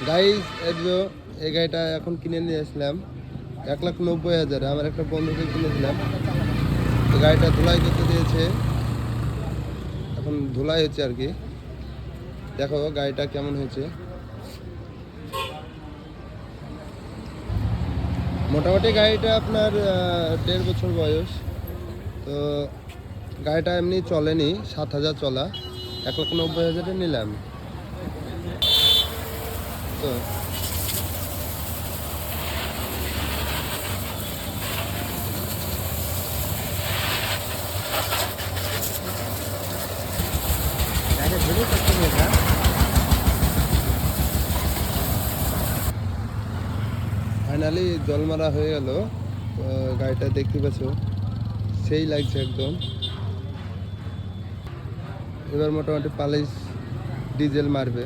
Guys এই গাড়িটা এখন কিনে নিয়ে আসলাম 1,90,000 আমার একটা বন্ধুকে কিনেছিলাম। তো গাড়িটা ধুলাই করতে দিয়েছে, এখন ধুলাই হচ্ছে আর কি। দেখো গাড়িটা কেমন হয়েছে। মোটামুটি গাড়িটা আপনার 1.5 বছর বয়স। তো গাড়িটা এমনি চলেনি, 7,000 চলা, 1,90,000 নিলাম। তো ফাইনালি জল মারা হয়ে গেল। গাড়িটা দেখতে পাচ্ছ সেই লাগছে একদম। এবার মোটামুটি পালিশ ডিজেল মারবে।